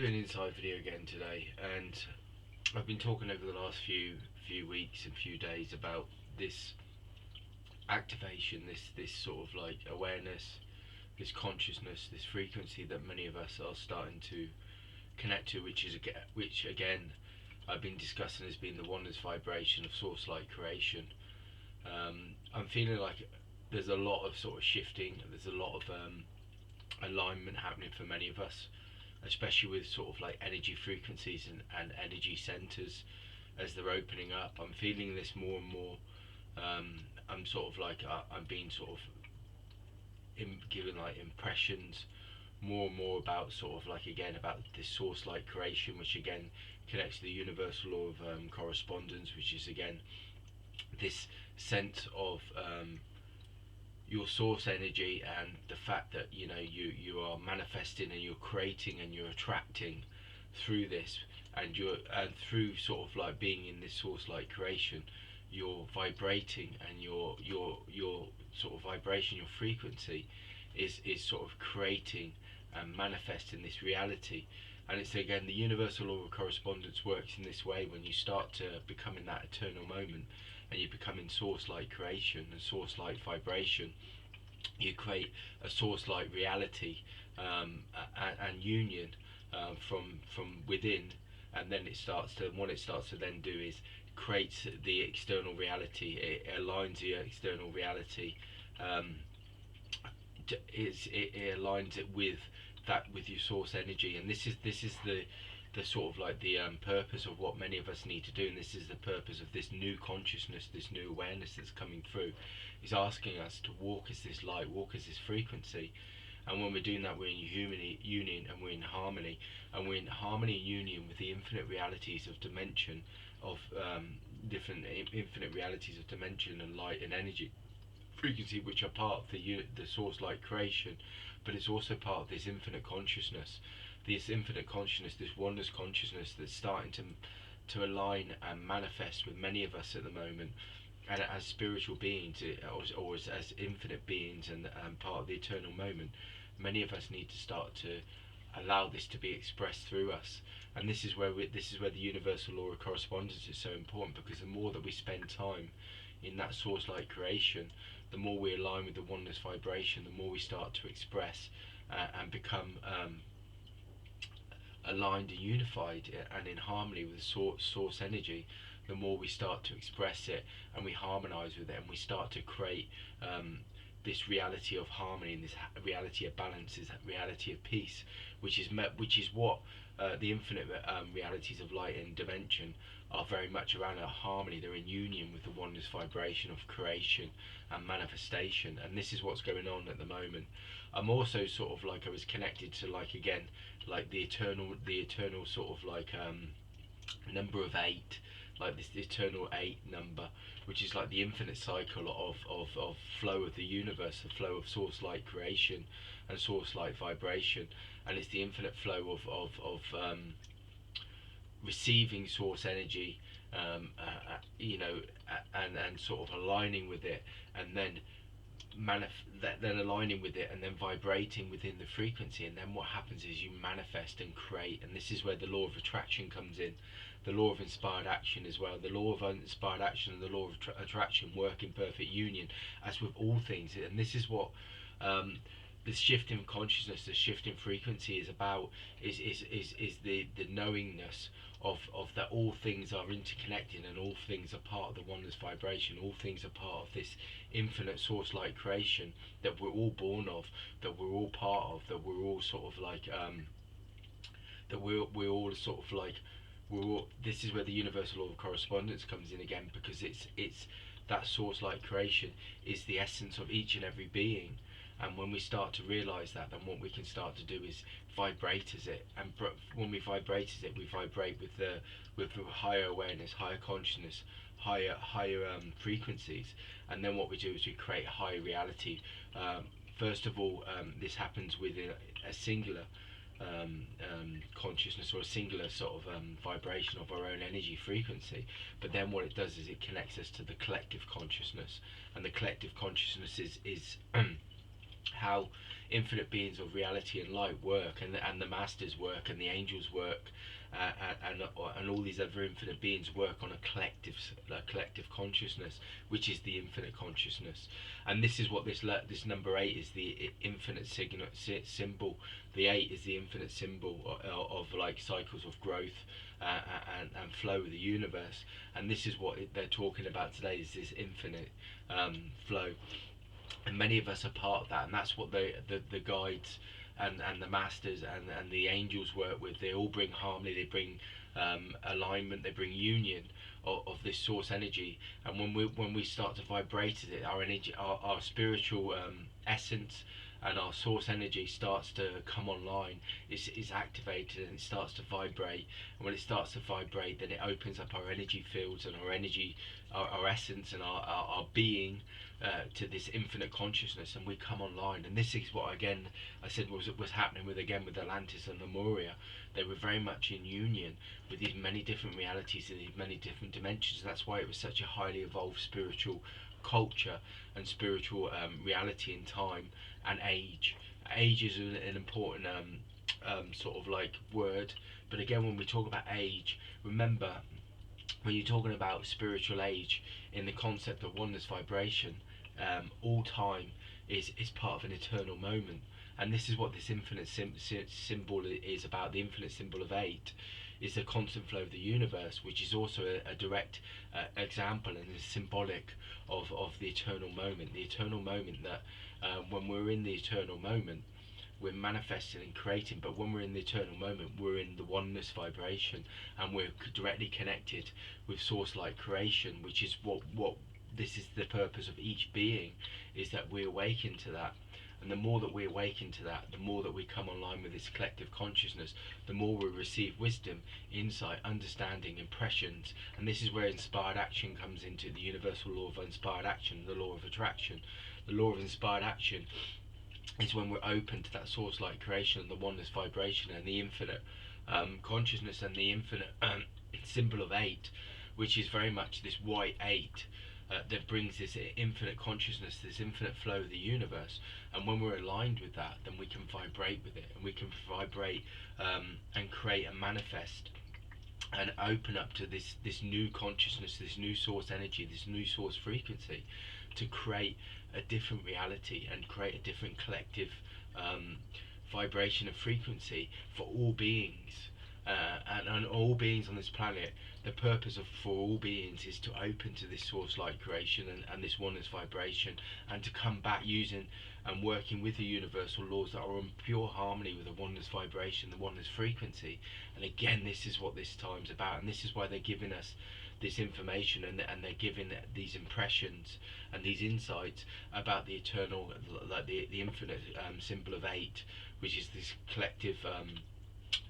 an inside video again today, and I've been talking over the last few weeks and few days about this activation, this sort of like awareness, this consciousness, this frequency that many of us are starting to connect to, which again I've been discussing as being the oneness vibration of source light creation. I'm feeling like there's a lot of sort of shifting, there's a lot of alignment happening for many of us, especially with sort of like energy frequencies and energy centers as they're opening up. I'm feeling this more and more. I'm sort of like I'm being sort of given like impressions more and more about sort of like again about this source light creation, which again connects to the universal law of correspondence, which is again this sense of your source energy, and the fact that you are manifesting and you're creating and you're attracting through this, and through sort of like being in this source light creation, you're vibrating, and your sort of vibration, your frequency is sort of creating and manifesting this reality. And it's again the universal law of correspondence works in this way. When you start to become in that eternal moment and you become in source light creation and source light vibration, you create a source light reality and union from within. And then what it starts to then do is creates the external reality. It aligns the external reality. It aligns it with your source energy, and this is the sort of like the purpose of what many of us need to do. And this is the purpose of this new consciousness, this new awareness that's coming through, is asking us to walk as this light, walk as this frequency. And when we're doing that, we're in union, and we're in harmony, and we're in harmony and union with the infinite realities of dimension, of different infinite realities of dimension and light and energy frequency, which are part of the source light creation. But it's also part of this infinite consciousness, this oneness consciousness that's starting to align and manifest with many of us at the moment. And as spiritual beings, or as infinite beings, and part of the eternal moment, many of us need to start to allow this to be expressed through us. And this is where the universal law of correspondence is so important, because the more that we spend time in that source light creation, the more we align with the oneness vibration, the more we start to express and become aligned and unified and in harmony with the source energy. The more we start to express it and we harmonize with it, and we start to create this reality of harmony, and this reality of balance, this reality of peace, which is what the infinite realities of light and dimension are very much around. A harmony, they're in union with the oneness vibration of creation and manifestation. And this is what's going on at the moment. I'm also sort of like, I was connected to like again like the eternal sort of like number of 8, like this eternal 8 number, which is like the infinite cycle of flow of the universe, the flow of source light creation and source light vibration. And it's the infinite flow of receiving source energy, and sort of aligning with it, and then then aligning with it, and then vibrating within the frequency. And then what happens is you manifest and create. And this is where the law of attraction comes in, the law of inspired action as well. The law of inspired action and the law of attraction work in perfect union, as with all things. And this is what this shift in consciousness, this shift in frequency is about, is the knowingness of that all things are interconnected, and all things are part of the oneness vibration. All things are part of this infinite source light creation that we're all born of, that we're all part of, that we're all sort of like that we're all sort of like this is where the universal law of correspondence comes in again, because it's that source light creation is the essence of each and every being. And when we start to realize that, then what we can start to do is vibrate as it. And when we vibrate as it, we vibrate with the higher awareness, higher consciousness, higher frequencies. And then what we do is we create a higher reality. First of all, this happens within a singular consciousness, or a singular sort of vibration of our own energy frequency. But then what it does is it connects us to the collective consciousness, and the collective consciousness is how infinite beings of reality and light work, and the masters work, and the angels work, and all these other infinite beings work on a collective consciousness, which is the infinite consciousness. And this is what this number 8 is, the infinite symbol. The 8 is the infinite symbol of like cycles of growth, and flow of the universe. And this is what they're talking about today, is this infinite flow. And many of us are part of that, and that's what the guides and the masters and the angels work with. They all bring harmony, they bring alignment, they bring union of this source energy. And when we start to vibrate at it, our energy, our spiritual essence and our source energy starts to come online. It's activated and it starts to vibrate. And when it starts to vibrate, then it opens up our energy fields and our energy, our essence and our being, to this infinite consciousness, and we come online. And this is what, again, I said was happening with Atlantis and Lemuria. They were very much in union with these many different realities and these many different dimensions. That's why it was such a highly evolved spiritual culture and spiritual reality in time and age. Age is an important sort of like word, but again, when we talk about age, remember, when you're talking about spiritual age in the concept of oneness vibration, all time is part of an eternal moment. And this is what this infinite symbol is about. The infinite symbol of 8 is the constant flow of the universe, which is also a direct example and is symbolic of the eternal moment. The eternal moment that when we're in the eternal moment, we're manifesting and creating, but when we're in the eternal moment, we're in the oneness vibration, and we're directly connected with source like creation, which is what this is the purpose of each being, is that we awaken to that. And the more that we awaken to that, the more that we come online with this collective consciousness, the more we receive wisdom, insight, understanding, impressions. And this is where inspired action comes into the universal law of inspired action, the law of attraction. The law of inspired action is when we're open to that source like creation and the oneness vibration and the infinite consciousness and the infinite symbol of 8, which is very much this white 8 that brings this infinite consciousness, this infinite flow of the universe. And when we're aligned with that, then we can vibrate with it, and we can vibrate and create and manifest and open up to this new consciousness, this new source energy, this new source frequency, to create a different reality and create a different collective vibration and frequency for all beings. And all beings on this planet, the purpose for all beings is to open to this source like creation and this oneness vibration, and to come back using and working with the universal laws that are in pure harmony with the oneness vibration, the oneness frequency. And again, this is what this time's about, and this is why they're giving us this information, and they're giving these impressions and these insights about the eternal, like the infinite symbol of 8, which is this collective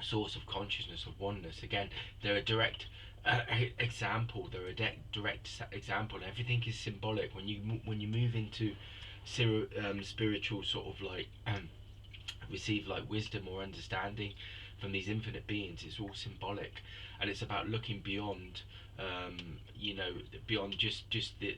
source of consciousness of oneness. Again, they're a direct example. They're a direct example. Everything is symbolic. When you move into spiritual sort of like receive like wisdom or understanding from these infinite beings, it's all symbolic, and it's about looking beyond beyond just the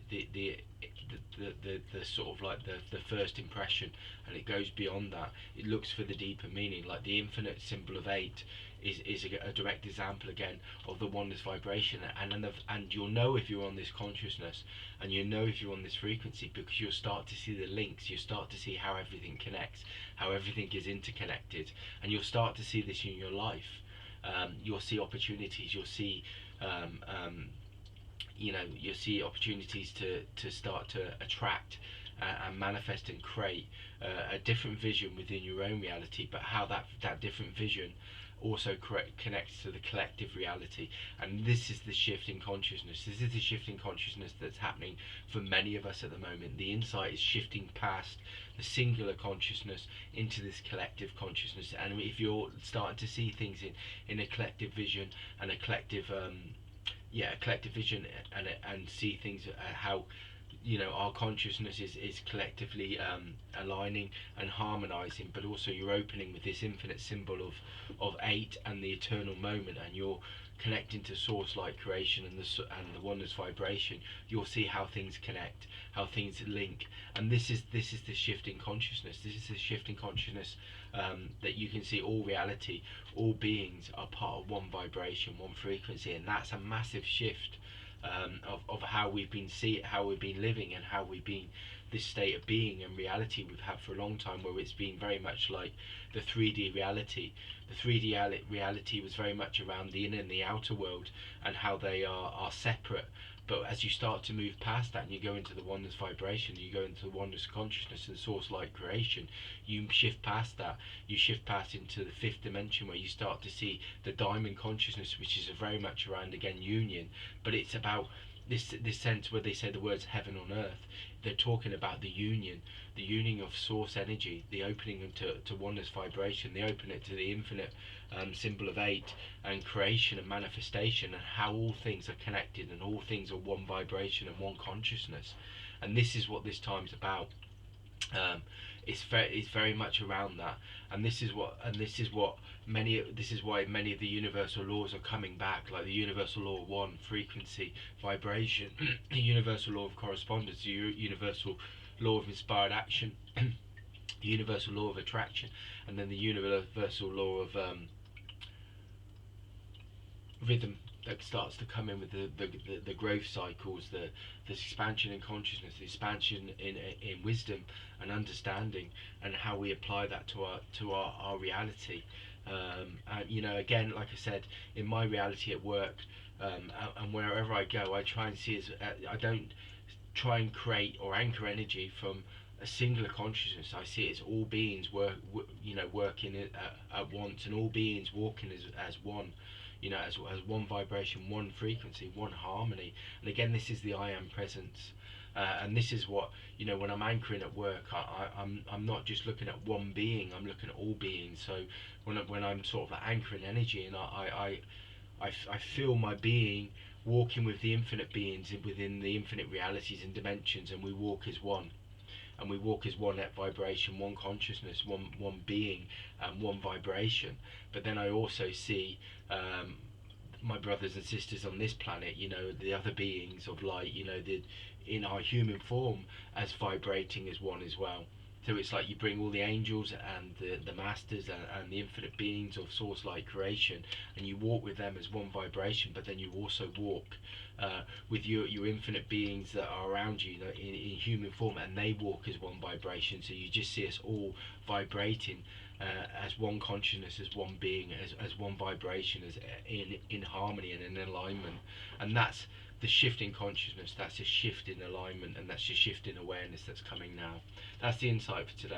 sort of like the first impression, and it goes beyond that. It looks for the deeper meaning. Like the infinite symbol of 8 is a direct example again of the oneness vibration, and you'll know if you're on this consciousness, and you know if you're on this frequency, because you'll start to see the links. You'll start to see how everything connects, how everything is interconnected, and you'll start to see this in your life. You'll see opportunities. You'll see you'll see opportunities to start to attract and manifest and create a different vision within your own reality, but how that different vision also connects to the collective reality. And this is the shift in consciousness. This is the shift in consciousness that's happening for many of us at the moment. The insight is shifting past the singular consciousness into this collective consciousness. And if you're starting to see things in a collective vision and a collective a collective vision, and see things how our consciousness is collectively aligning and harmonizing, but also you're opening with this infinite symbol of eight and the eternal moment, and you're connecting to source light creation and the oneness vibration. You'll see how things connect, how things link, and this is the shift in consciousness. This is the shift in consciousness, that you can see all reality, all beings are part of one vibration, one frequency, and that's a massive shift, of how we've been how we've been living, and how we've been this state of being and reality we've had for a long time, where it's been very much like the 3D reality. The 3D reality was very much around the inner and the outer world, and how they are separate. But as you start to move past that and you go into the oneness vibration, you go into the oneness consciousness and source light creation, you shift past that. You shift past into the fifth dimension, where you start to see the diamond consciousness, which is very much around, again, union. But it's about this sense where they say the words heaven on earth. They're talking about the union of source energy, the opening to oneness vibration, the open it to the infinite, symbol of eight, and creation and manifestation, and how all things are connected and all things are one vibration and one consciousness. And this is what this time's about. It's very much around that, and this is why many of the universal laws are coming back, like the universal law of one, frequency, vibration, the universal law of correspondence, the universal law of inspired action, the universal law of attraction, and then the universal law of rhythm that starts to come in with the growth cycles, the expansion in consciousness, the expansion in wisdom and understanding, and how we apply that to our reality. And again, like I said, in my reality at work, and wherever I go, I try and see I don't try and create or anchor energy from a singular consciousness. I see it as all beings working at once, and all beings walking as one, as one vibration, one frequency, one harmony. And again, this is the I am presence, and this is what, when I'm anchoring at work, I'm not just looking at one being, I'm looking at all beings. So when I'm sort of anchoring energy, and I feel my being walking with the infinite beings within the infinite realities and dimensions, and we walk as one. And we walk as one at vibration, one consciousness, one being, and one vibration. But then I also see my brothers and sisters on this planet, the other beings of light, in our human form, as vibrating as one as well. So it's like you bring all the angels and the masters and the infinite beings of source light creation, and you walk with them as one vibration, but then you also walk with your infinite beings that are around you, in human form, and they walk as one vibration. So you just see us all vibrating as one consciousness, as one being, as one vibration, as in harmony and in alignment. And that's the shift in consciousness, that's a shift in alignment, and that's a shift in awareness that's coming now. That's the insight for today.